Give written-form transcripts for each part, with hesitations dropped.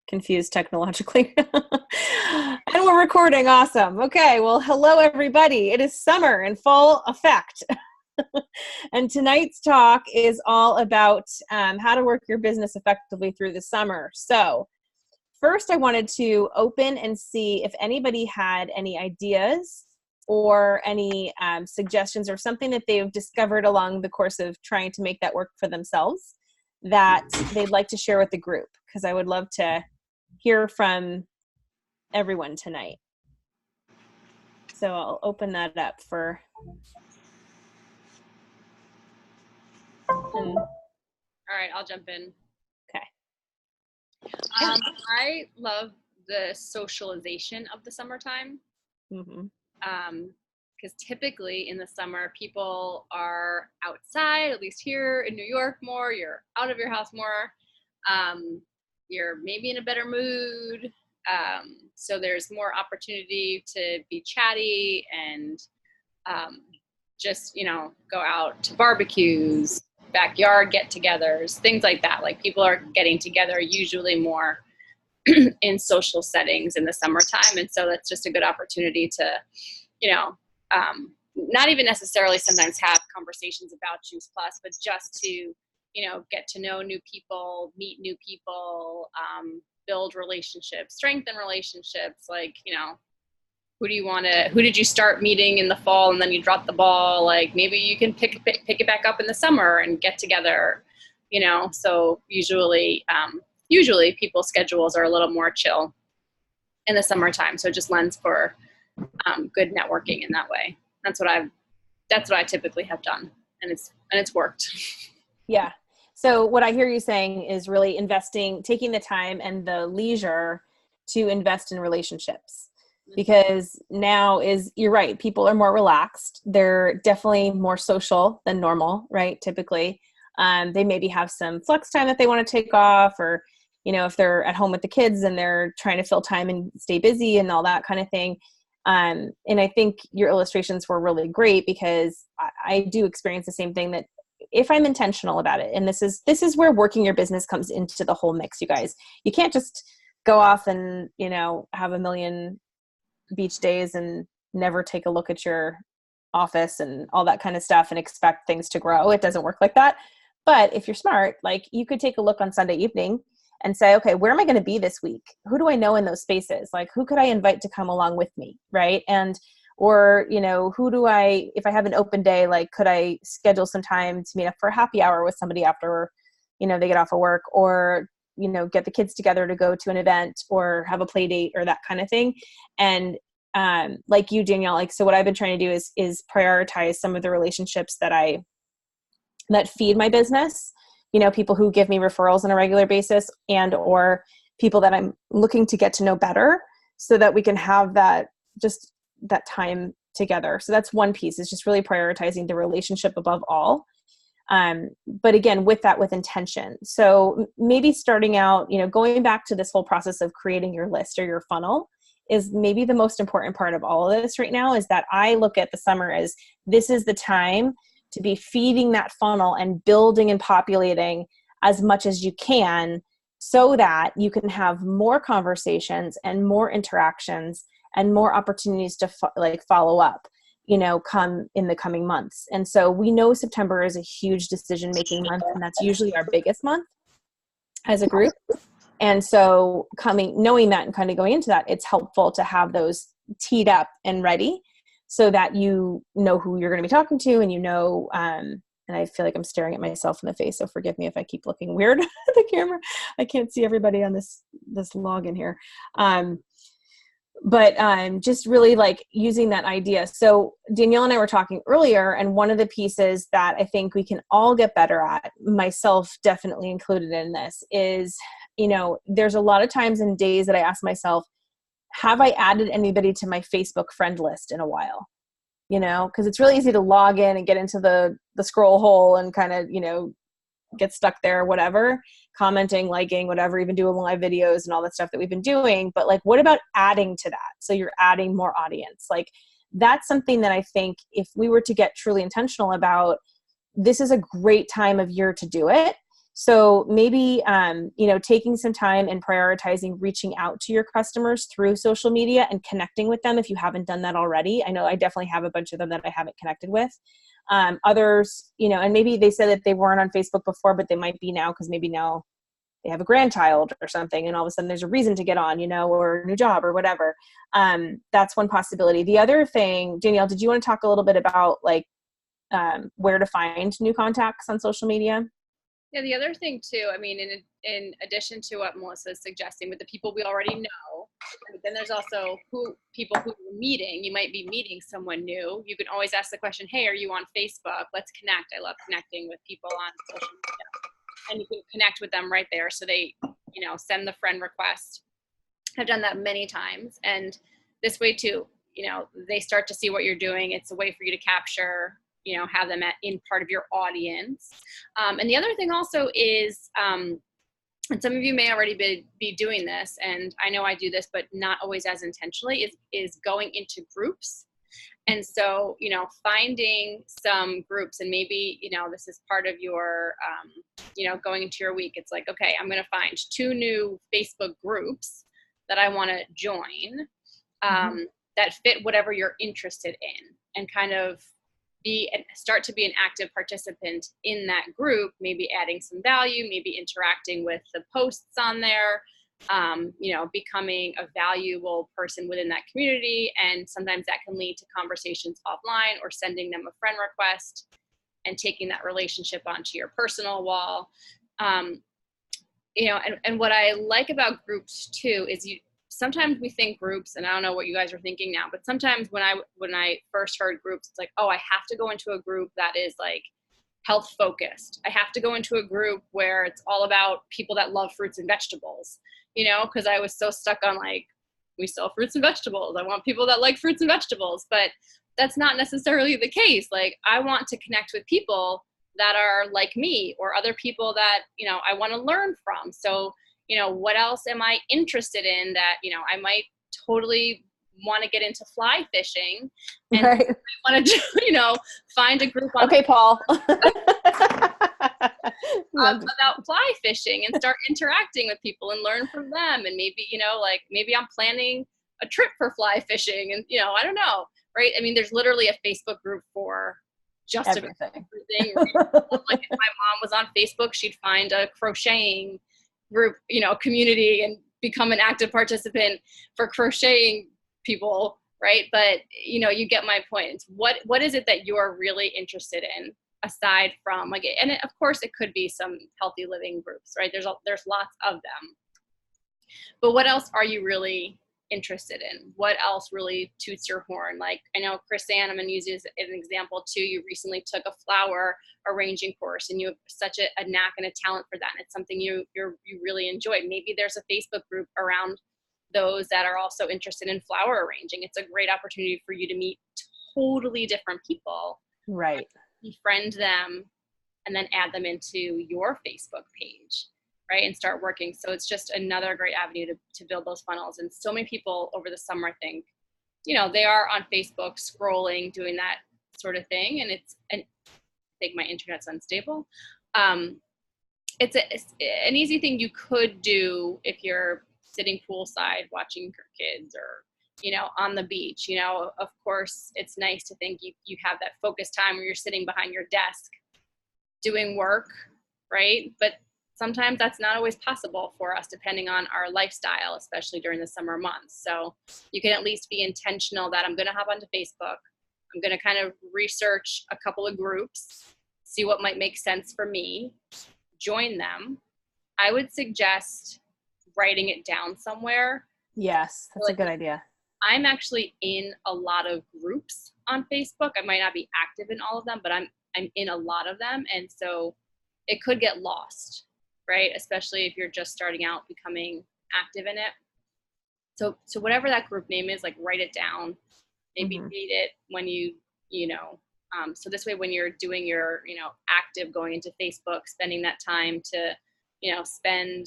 confused technologically. And we're recording. Awesome. Okay. Well, hello, everybody. It is summer in full effect. And tonight's talk is all about how to work your business effectively through the summer. So first, I wanted to open and see if anybody had any ideas or any suggestions or something that they've discovered along the course of trying to make that work for themselves that they'd like to share with the group, because I would love to hear from everyone tonight. So I'll open that up for... All right, I'll jump in. Okay. I love the socialization of the summertime. Because typically in the summer, people are outside, at least here in New York more, you're out of your house more, you're maybe in a better mood, so there's more opportunity to be chatty and just, go out to barbecues, backyard get-togethers, things like that. Like, people are getting together usually more in social settings in the summertime, and so that's just a good opportunity to, not even necessarily sometimes have conversations about Juice Plus, but just to, get to know new people, meet new people, build relationships, strengthen relationships. Like, who did you start meeting in the fall and then you dropped the ball? Like, maybe you can pick it back up in the summer and get together, so usually people's schedules are a little more chill in the summertime. So it just lends for good networking in that way. That's what I typically have done, and it's worked. Yeah. So what I hear you saying is really taking the time and the leisure to invest in relationships, because you're right. People are more relaxed. They're definitely more social than normal, right? Typically, they maybe have some flex time that they want to take off, or, if they're at home with the kids and they're trying to fill time and stay busy and all that kind of thing. And I think your illustrations were really great, because I do experience the same thing, that if I'm intentional about it, and this is where working your business comes into the whole mix, you guys. You can't just go off and, have a million beach days and never take a look at your office and all that kind of stuff and expect things to grow. It doesn't work like that. But if you're smart, like, you could take a look on Sunday evening and say, okay, where am I going to be this week? Who do I know in those spaces? Like, who could I invite to come along with me? Right. Or, if I have an open day, like, could I schedule some time to meet up for a happy hour with somebody after, they get off of work, or, get the kids together to go to an event or have a play date or that kind of thing. And, like you, Danielle, so what I've been trying to do is prioritize some of the relationships that feed my business, people who give me referrals on a regular basis, and, or people that I'm looking to get to know better, so that we can have that time together. So that's one piece, is just really prioritizing the relationship above all. But again, with intention. So maybe starting out, going back to this whole process of creating your list or your funnel is maybe the most important part of all of this right now, is that I look at the summer as, this is the time to be feeding that funnel and building and populating as much as you can, so that you can have more conversations and more interactions and more opportunities to follow up, come in the coming months. And so we know September is a huge decision-making month, and that's usually our biggest month as a group. And so knowing that and kind of going into that, it's helpful to have those teed up and ready, so that you know who you're going to be talking to, and and I feel like I'm staring at myself in the face, so forgive me if I keep looking weird at the camera. I can't see everybody on this login here. But just really like using that idea. So Danielle and I were talking earlier, and one of the pieces that I think we can all get better at, myself definitely included in this, is, there's a lot of times and days that I ask myself, have I added anybody to my Facebook friend list in a while? Because it's really easy to log in and get into the scroll hole and kind of, get stuck there, whatever, commenting, liking, whatever, even doing live videos and all that stuff that we've been doing. But like, what about adding to that? So you're adding more audience. Like, that's something that I think if we were to get truly intentional about, this is a great time of year to do it, So maybe, taking some time and prioritizing reaching out to your customers through social media and connecting with them if you haven't done that already. I know I definitely have a bunch of them that I haven't connected with. Others, and maybe they said that they weren't on Facebook before, but they might be now because maybe now they have a grandchild or something, and all of a sudden there's a reason to get on, or a new job or whatever. That's one possibility. The other thing, Danielle, did you want to talk a little bit about where to find new contacts on social media? Yeah, the other thing too, I mean, in addition to what Melissa is suggesting with the people we already know, but then there's also people who you're meeting. You might be meeting someone new. You can always ask the question, hey, are you on Facebook? Let's connect. I love connecting with people on social media. And you can connect with them right there. So they, send the friend request. I've done that many times. And this way too, they start to see what you're doing. It's a way for you to capture, have them in part of your audience. And the other thing also is, and some of you may already be doing this, and I know I do this, but not always as intentionally, is going into groups. And so, finding some groups, and maybe, this is part of your, going into your week. It's like, okay, I'm going to find 2 new Facebook groups that I want to join that fit whatever you're interested in, and kind of start to be an active participant in that group, maybe adding some value, maybe interacting with the posts on there, becoming a valuable person within that community. And sometimes that can lead to conversations offline or sending them a friend request and taking that relationship onto your personal wall. And what I like about groups too is sometimes we think groups, and I don't know what you guys are thinking now, but sometimes when I first heard groups, it's like, oh, I have to go into a group that is like health focused. I have to go into a group where it's all about people that love fruits and vegetables, because I was so stuck on like, we sell fruits and vegetables. I want people that like fruits and vegetables, but that's not necessarily the case. Like, I want to connect with people that are like me, or other people that, I want to learn from. So, what else am I interested in that, I might totally want to get into fly fishing, and right. I want to, find a group on okay, Paul. about fly fishing and start interacting with people and learn from them. And maybe, maybe I'm planning a trip for fly fishing, and, I don't know. Right. I mean, there's literally a Facebook group for just everything. Right? Like if my mom was on Facebook, she'd find a crocheting group, community, and become an active participant for crocheting people. Right. But, you get my point. What is it that you're really interested in aside from and of course it could be some healthy living groups, right? There's lots of them, but what else are you really interested in? What else really toots your horn? Like, I know Chris-Ann, I'm going to use you as an example too. You recently took a flower arranging course, and you have such a knack and a talent for that. And it's something you really enjoy. Maybe there's a Facebook group around those that are also interested in flower arranging. It's a great opportunity for you to meet totally different people. Right. Befriend them, and then add them into your Facebook page. Right, and start working. So it's just another great avenue to build those funnels. And so many people over the summer think, they are on Facebook scrolling, doing that sort of thing. And I think my internet's unstable. It's an easy thing you could do if you're sitting poolside watching your kids, or, on the beach. Of course, it's nice to think you have that focused time where you're sitting behind your desk doing work, right? But sometimes that's not always possible for us, depending on our lifestyle, especially during the summer months. So you can at least be intentional that I'm going to hop onto Facebook. I'm going to kind of research a couple of groups, see what might make sense for me, join them. I would suggest writing it down somewhere. Yes, that's a good idea. I'm actually in a lot of groups on Facebook. I might not be active in all of them, but I'm in a lot of them. And so it could get lost, right? Especially if you're just starting out becoming active in it. So whatever that group name is, like, write it down, maybe read it when so this way, when you're doing your, active going into Facebook, spending that time to, spend,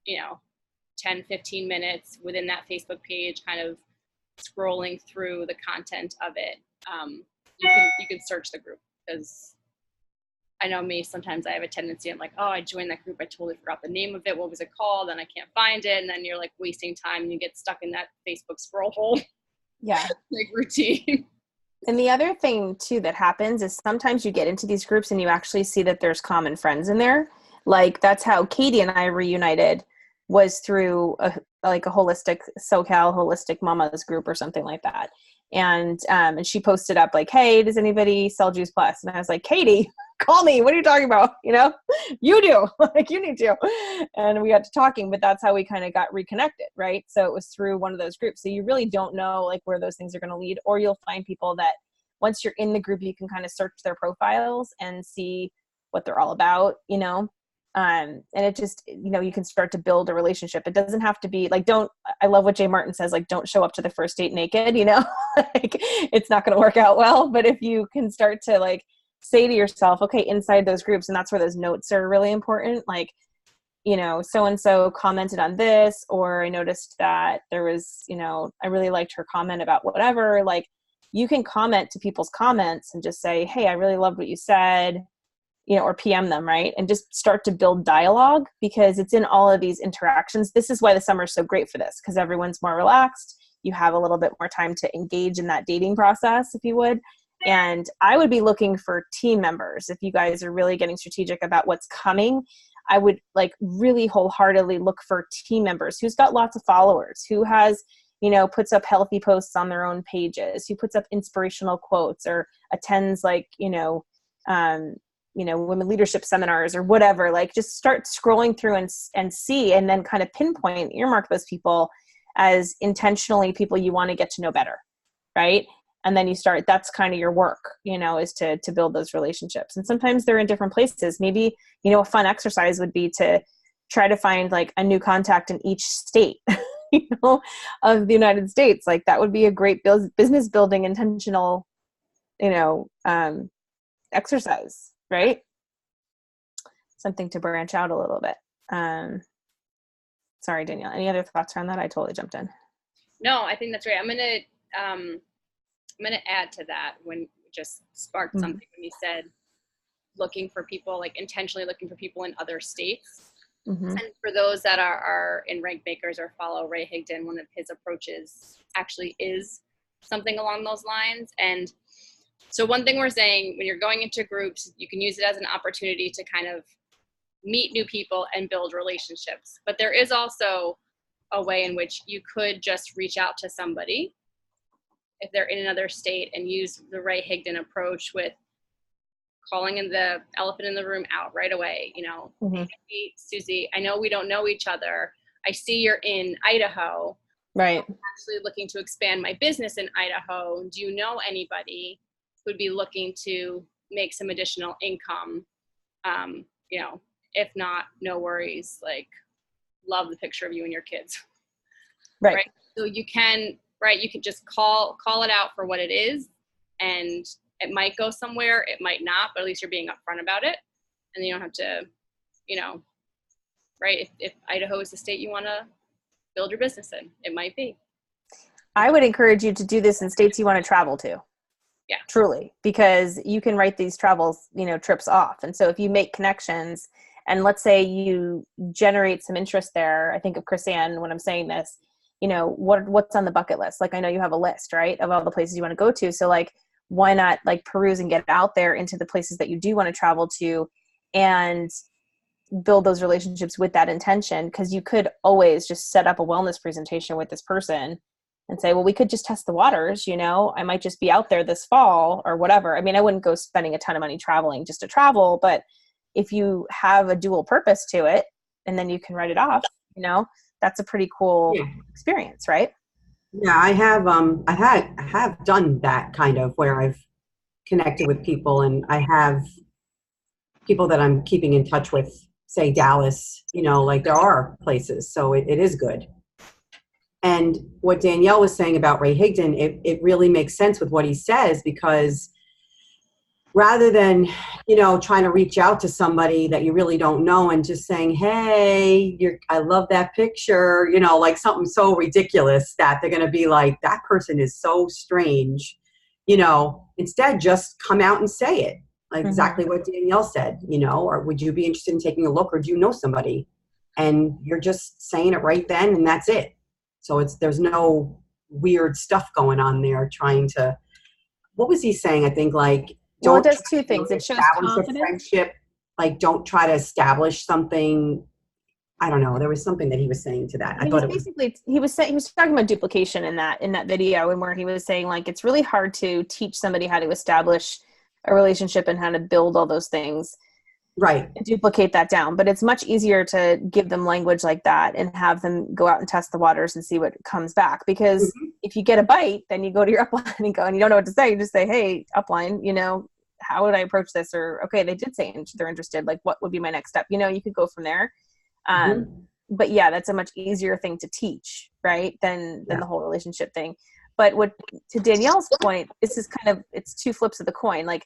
10, 15 minutes within that Facebook page, kind of scrolling through the content of it. You can search the group, because I know me, sometimes I have a tendency, I'm like, oh, I joined that group, I totally forgot the name of it, what was it called, and I can't find it, and then you're like wasting time and you get stuck in that Facebook scroll hole. Yeah. Like routine. And the other thing too that happens is sometimes you get into these groups and you actually see that there's common friends in there. Like that's how Katie and I reunited, was through a holistic SoCal holistic mamas group or something like that. And she posted up like, hey, does anybody sell Juice Plus? And I was like, Katie, call me. What are you talking about? You know, you do. Like you need to. And we got to talking, but that's how we kind of got reconnected, right? So it was through one of those groups. So you really don't know like where those things are going to lead, or you'll find people that once you're in the group, you can kind of search their profiles and see what they're all about, you know? And it just, you know, you can start to build a relationship. It doesn't have to be like, I love what Jay Martin says, like, don't show up to the first date naked, you know, like it's not going to work out well. But if you can start to like say to yourself, okay, inside those groups, and that's where those notes are really important. Like, you know, so-and-so commented on this, or I noticed that there was, you know, I really liked her comment about whatever. Like you can comment to people's comments and just say, hey, I really loved what you said, you know, or PM them, right? And just start to build dialogue, because it's in all of these interactions. This is why the summer is so great for this, because everyone's more relaxed. You have a little bit more time to engage in that dating process, if you would. And I would be looking for team members. If you guys are really getting strategic about what's coming, I would like really wholeheartedly look for team members who's got lots of followers, who has, you know, puts up healthy posts on their own pages, who puts up inspirational quotes, or attends like, women leadership seminars or whatever. Like just start scrolling through and see, and then kind of pinpoint, earmark those people as intentionally people you want to get to know better. Right. And then you start, that's kind of your work, you know, is to build those relationships. And sometimes they're in different places. Maybe, you know, a fun exercise would be to try to find like a new contact in each state, you know, of the United States. Like that would be a great business building intentional, you know, exercise, right? Something to branch out a little bit. Sorry, Danielle, any other thoughts around that? I totally jumped in. No, I think that's right. I'm gonna add to that, when just sparked something when you said looking for people, like intentionally looking for people in other states. And for those that are in Rank Makers or follow Ray Higdon, one of his approaches actually is something along those lines. And so one thing we're saying, when you're going into groups, you can use it as an opportunity to kind of meet new people and build relationships. But there is also a way in which you could just reach out to somebody if they're in another state and use the Ray Higdon approach with calling in the elephant in the room out right away. You know, hey, Susie, I know we don't know each other. I see you're in Idaho. Right. I'm actually looking to expand my business in Idaho. Do you know anybody who'd be looking to make some additional income? You know, if not, no worries. Like, love the picture of you and your kids. Right. So you can, you can just call it out for what it is, and it might go somewhere, it might not, but at least you're being upfront about it. And you don't have to, you know, if Idaho is the state you want to build your business in, it might be. I would encourage you to do this in states you want to travel to. Yeah. Truly. Because you can write these trips off. And so if you make connections, and let's say you generate some interest there, I think of Chris Ann when I'm saying this, you know, what's on the bucket list? Like, I know you have a list, right, of all the places you want to go to. So like, why not like peruse and get out there into the places that you do want to travel to, and build those relationships with that intention? Because you could always just set up a wellness presentation with this person and say, well, we could just test the waters, you know, I might just be out there this fall or whatever. I mean, I wouldn't go spending a ton of money traveling just to travel, but if you have a dual purpose to it, and then you can write it off, you know, that's a pretty cool experience, right? Yeah, I have done that kind of, where I've connected with people, and I have people that I'm keeping in touch with, say Dallas, you know, like there are places, so it is good. And what Danielle was saying about Ray Higdon, it really makes sense with what he says, because rather than, you know, trying to reach out to somebody that you really don't know and just saying, hey, I love that picture, you know, like something so ridiculous that they're going to be like, that person is so strange, you know, instead just come out and say it. like exactly what Danielle said, you know, or would you be interested in taking a look, or do you know somebody? And you're just saying it right then, and that's it. So there's no weird stuff going on there trying to, what was he saying? I think like, Well, it don't does try two to things. It shows establish a confidence. friendship. Like, don't try to establish something. I don't know. There was something that he was saying to that. I thought it was Basically, he was talking about duplication in that video, and where he was saying like it's really hard to teach somebody how to establish a relationship and how to build all those things, right. duplicate that down. But it's much easier to give them language like that and have them go out and test the waters and see what comes back. Because if you get a bite, then you go to your upline and go, and you don't know what to say. You just say, hey, upline, you know, how would I approach this? Or, okay, they did say they're interested. Like, what would be my next step? You know, you could go from there. But yeah, that's a much easier thing to teach, right? Than the whole relationship thing. But to Danielle's point, this is kind of, it's two flips of the coin. Like,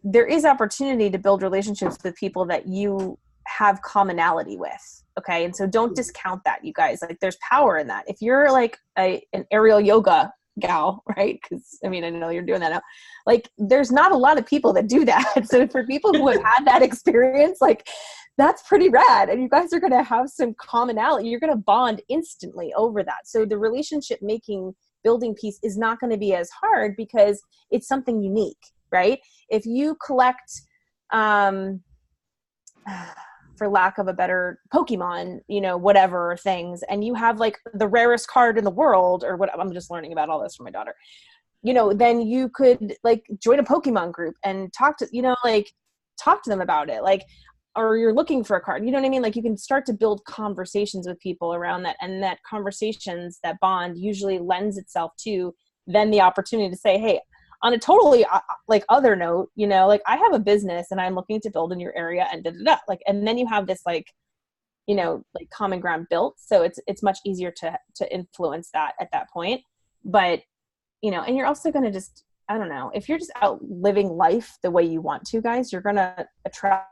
there is opportunity to build relationships with people that you have commonality with. Okay. And so don't discount that, you guys. Like, there's power in that. If you're like an aerial yoga gal, right? Because I mean, I know you're doing that now. Like, there's not a lot of people that do that. So for people who have had that experience, like, that's pretty rad. And you guys are going to have some commonality. You're going to bond instantly over that. So the relationship building piece is not going to be as hard because it's something unique, right? If you collect, for lack of a better, Pokemon, you know, whatever things, and you have like the rarest card in the world, or what, I'm just learning about all this from my daughter, you know, then you could like join a Pokemon group and talk to them about it. Like, or you're looking for a card, you know what I mean? Like, you can start to build conversations with people around that, and that conversations, that bond usually lends itself to then the opportunity to say, hey, on a totally like other note, you know, like, I have a business and I'm looking to build in your area, and like, and then you have this like, you know, like common ground built. So it's much easier to influence that at that point. But, you know, and you're also going to just, I don't know, if you're just out living life the way you want to, guys, you're going to attract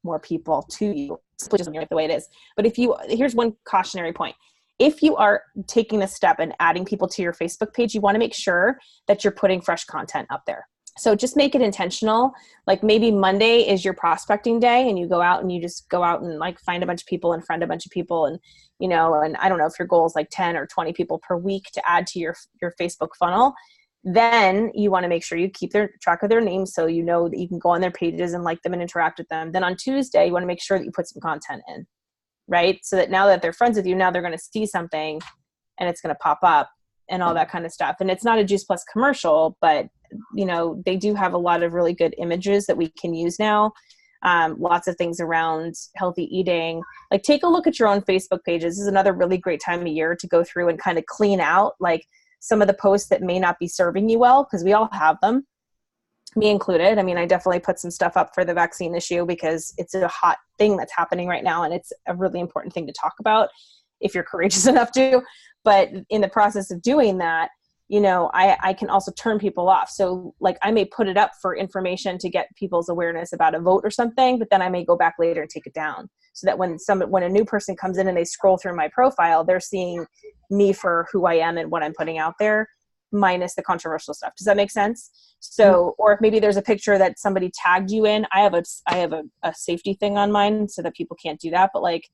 more people to you, which is the way it is. But here's one cautionary point. If you are taking a step and adding people to your Facebook page, you want to make sure that you're putting fresh content up there. So just make it intentional. Like, maybe Monday is your prospecting day, and you go out and you just go out and like find a bunch of people and friend a bunch of people. And, you know, and I don't know if your goal is like 10 or 20 people per week to add to your Facebook funnel. Then you want to make sure you keep track of their names, so you know that you can go on their pages and like them and interact with them. Then on Tuesday, you want to make sure that you put some content in, right? So that now that they're friends with you, now they're going to see something and it's going to pop up and all that kind of stuff. And it's not a Juice Plus commercial, but, you know, they do have a lot of really good images that we can use now. Lots of things around healthy eating. Like, take a look at your own Facebook pages. This is another really great time of year to go through and kind of clean out like some of the posts that may not be serving you well, because we all have them, me included. I mean, I definitely put some stuff up for the vaccine issue because it's a hot thing that's happening right now, and it's a really important thing to talk about if you're courageous enough to. But in the process of doing that, you know, I can also turn people off. So like, I may put it up for information to get people's awareness about a vote or something, but then I may go back later and take it down, so that when a new person comes in and they scroll through my profile, they're seeing me for who I am and what I'm putting out there, minus the controversial stuff. Does that make sense? So, or if maybe there's a picture that somebody tagged you in, I have a safety thing on mine so that people can't do that. But like,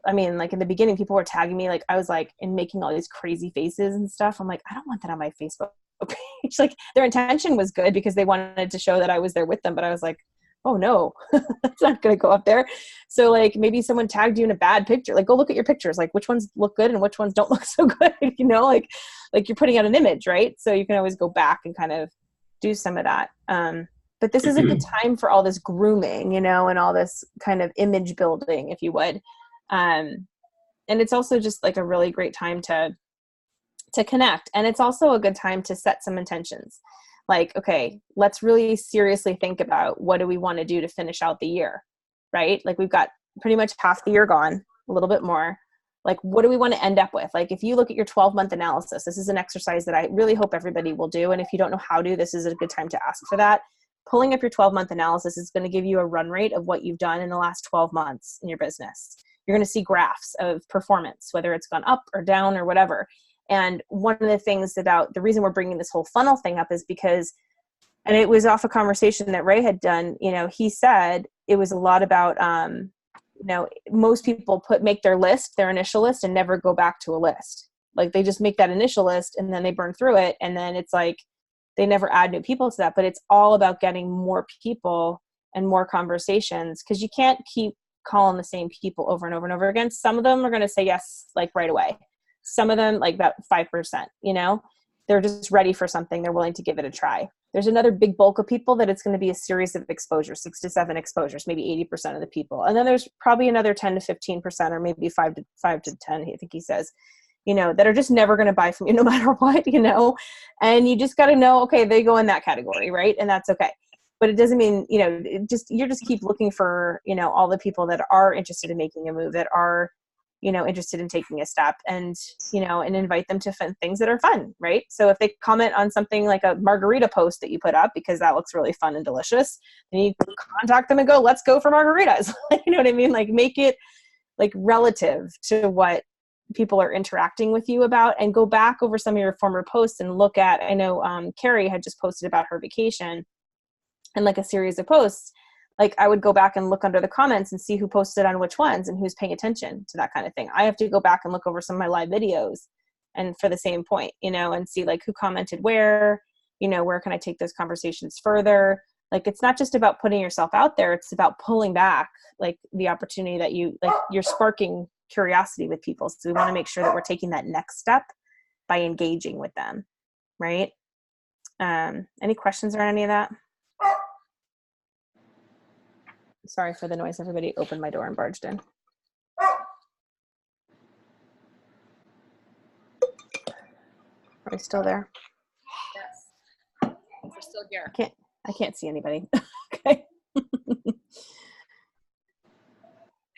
I mean, like in the beginning, people were tagging me, like I was like, and making all these crazy faces and stuff. I'm like, I don't want that on my Facebook page. Like, their intention was good because they wanted to show that I was there with them, but I was like, oh no, that's not going to go up there. So like, maybe someone tagged you in a bad picture. Like, go look at your pictures, like which ones look good and which ones don't look so good, you know, like you're putting out an image, right? So you can always go back and kind of do some of that. But this is a good time for all this grooming, you know, and all this kind of image building, if you would. And it's also just like a really great time to connect. And it's also a good time to set some intentions. Like, okay, let's really seriously think about what do we want to do to finish out the year, right? Like, we've got pretty much half the year gone, a little bit more. Like, what do we want to end up with? Like, if you look at your 12-month analysis, this is an exercise that I really hope everybody will do. And if you don't know how to, this is a good time to ask for that. Pulling up your 12-month analysis is going to give you a run rate of what you've done in the last 12 months in your business. You're going to see graphs of performance, whether it's gone up or down or whatever. And one of the things about the reason we're bringing this whole funnel thing up is because And it was off a conversation that Ray had done. He said it was a lot about, most people make their list, their initial list, and never go back to a list. Like they just make that initial list and then they burn through it. And then it's like, they never add new people to that, but it's all about getting more people and more conversations, because you can't keep calling the same people over and over and over again. Some of them are going to say yes, like right away. Some of them, like about 5%, they're just ready for something. They're willing to give it a try. There's another big bulk of people that it's going to be a series of exposures, 6 to 7 exposures, maybe 80% of the people. And then there's probably another 10 to 15%, or maybe 5 to 10, I think he says, that are just never going to buy from you no matter what, and you just got to know, okay, they go in that category. Right. And that's okay. But it doesn't mean, you just keep looking for, all the people that are interested in making a move, that are, interested in taking a step, and, and invite them to things that are fun. Right. So if they comment on something like a margarita post that you put up, because that looks really fun and delicious, then you contact them and go, let's go for margaritas. You know what I mean? Like make it like relative to what people are interacting with you about, and go back over some of your former posts and look at, I know Carrie had just posted about her vacation, and like a series of posts, like I would go back and look under the comments and see who posted on which ones and who's paying attention to that kind of thing. I have to go back and look over some of my live videos, and for the same point, and see like who commented where can I take those conversations further. Like, it's not just about putting yourself out there. It's about pulling back like the opportunity that you're sparking curiosity with people. So we want to make sure that we're taking that next step by engaging with them. Right. Any questions or any of that? Sorry for the noise. Everybody opened my door and barged in. Are we still there? Yes. We're still here. I can't see anybody. Okay.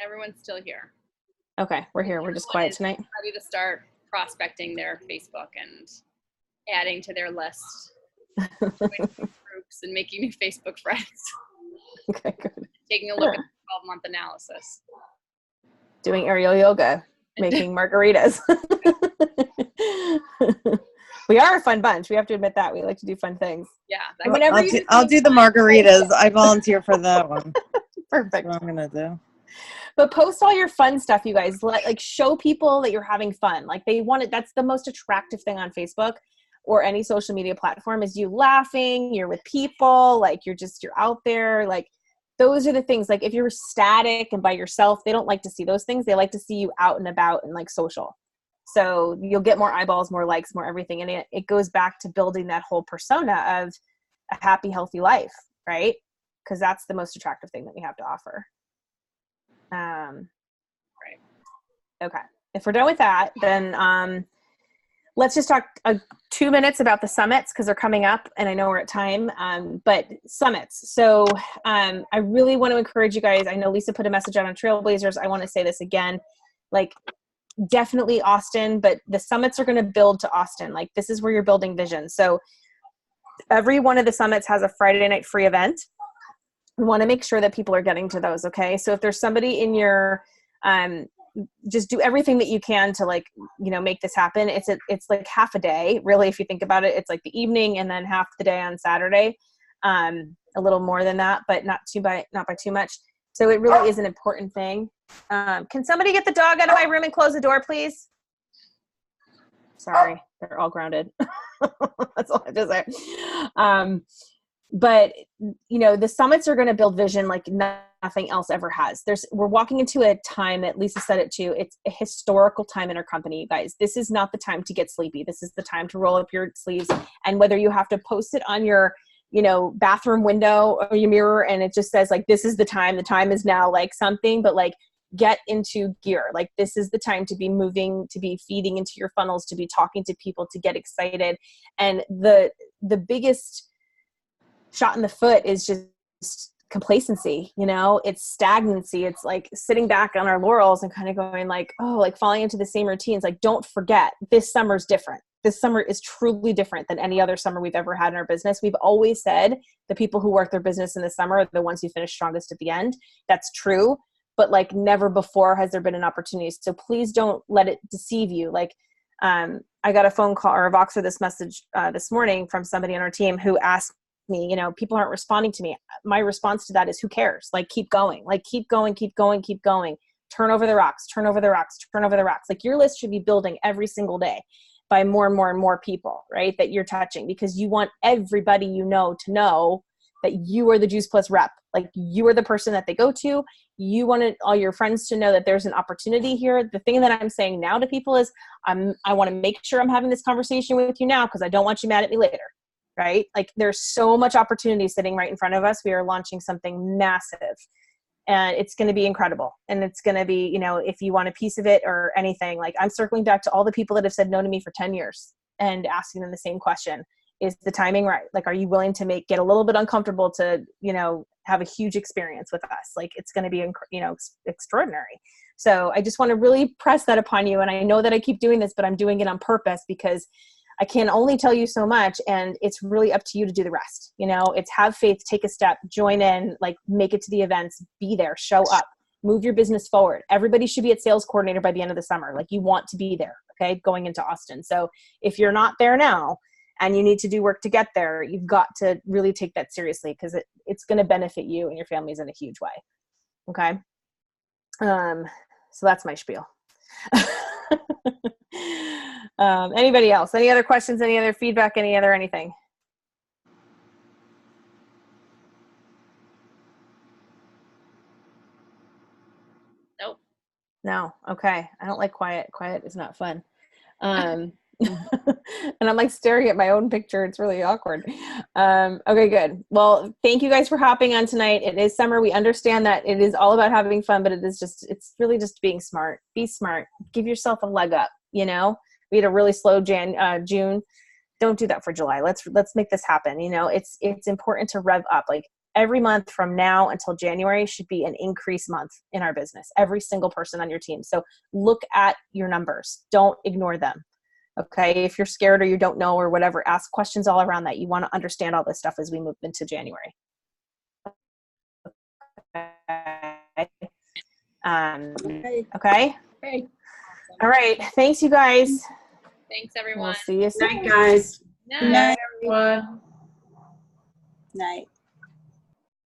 Everyone's still here. Okay, we're here. We're just quiet tonight. Ready to start prospecting their Facebook and adding to their list, groups, and making new Facebook friends. Okay, good. Taking a look at the 12-month analysis. Doing aerial yoga, making margaritas. We are a fun bunch. We have to admit that. We like to do fun things. Yeah. I'll do the margaritas. I volunteer for that one. Perfect. That's what I'm going to do. But post all your fun stuff, you guys. Like show people that you're having fun. Like they want it. That's the most attractive thing on Facebook or any social media platform, is you laughing, you're with people, like you're out there. Like those are the things. Like if you're static and by yourself, they don't like to see those things. They like to see you out and about and like social. So you'll get more eyeballs, more likes, more everything. And it goes back to building that whole persona of a happy, healthy life, right? Because that's the most attractive thing that we have to offer. Right. Okay. If we're done with that, then let's just talk 2 minutes about the summits, because they're coming up and I know we're at time. But summits. So I really want to encourage you guys. I know Lisa put a message out on Trailblazers. I want to say this again, like definitely Austin, but the summits are going to build to Austin. Like this is where you're building vision. So every one of the summits has a Friday night free event. We want to make sure that people are getting to those. Okay. So if there's somebody in your, just do everything that you can to like, make this happen. It's like half a day, really. If you think about it, it's like the evening and then half the day on Saturday. A little more than that, but not by too much. So it really is an important thing. Can somebody get the dog out of my room and close the door, please? Sorry, they're all grounded. That's all I have to say. But the summits are going to build vision like nothing else ever has. We're walking into a time that Lisa said it too. It's a historical time in our company, you guys. This is not the time to get sleepy. This is the time to roll up your sleeves. And whether you have to post it on your, bathroom window or your mirror, and it just says like, this is the time is now, like something, but like get into gear. Like this is the time to be moving, to be feeding into your funnels, to be talking to people, to get excited. And the biggest shot in the foot is just complacency. It's stagnancy. It's like sitting back on our laurels and kind of going like, oh, like falling into the same routines. Like, don't forget, this summer's different. This summer is truly different than any other summer we've ever had in our business. We've always said the people who work their business in the summer are the ones who finish strongest at the end. That's true. But like never before has there been an opportunity. So please don't let it deceive you. Like, I got a phone call or a Voxer this message this morning from somebody on our team who asked me, you know, people aren't responding to me. My response to that is, who cares? Like, keep going, keep going, keep going, keep going. Turn over the rocks, turn over the rocks, turn over the rocks. Like, your list should be building every single day by more and more and more people, right, that you're touching, because you want everybody you know to know that you are the Juice Plus rep. Like, you are the person that they go to. You wanted all your friends to know that there's an opportunity here. The thing that I'm saying now to people is, I want to make sure I'm having this conversation with you now, because I don't want you mad at me later, right? Like, there's so much opportunity sitting right in front of us. We are launching something massive, and it's going to be incredible. And it's going to be, you know, if you want a piece of it or anything, like, I'm circling back to all the people that have said no to me for 10 years and asking them the same question. Is the timing right? Like, are you willing to get a little bit uncomfortable to, you know, have a huge experience with us? Like, it's going to be, you know, extraordinary. So I just want to really press that upon you. And I know that I keep doing this, but I'm doing it on purpose, because I can only tell you so much, and it's really up to you to do the rest. You know, it's have faith, take a step, join in, like, make it to the events, be there, show up, move your business forward. Everybody should be at sales coordinator by the end of the summer. Like, you want to be there, okay, going into Austin. So if you're not there now, and you need to do work to get there, you've got to really take that seriously, because it's going to benefit you and your families in a huge way. Okay. So that's my spiel. Anybody else? Any other questions? Any other feedback? Any other anything? Nope. No. Okay. I don't like quiet. Quiet is not fun. And I'm like staring at my own picture. It's really awkward. Okay, good. Well, thank you guys for hopping on tonight. It is summer. We understand that it is all about having fun, but it's really just being smart. Be smart. Give yourself a leg up. You know, we had a really slow June. Don't do that for July. Let's make this happen. You know, it's important to rev up. Like, every month from now until January should be an increase month in our business. Every single person on your team. So look at your numbers. Don't ignore them. Okay. If you're scared or you don't know or whatever, ask questions all around that. You want to understand all this stuff as we move into January. Okay. Okay. All right. Thanks, you guys. Thanks, everyone. We'll see you soon. Night, guys. Night. everyone. Night.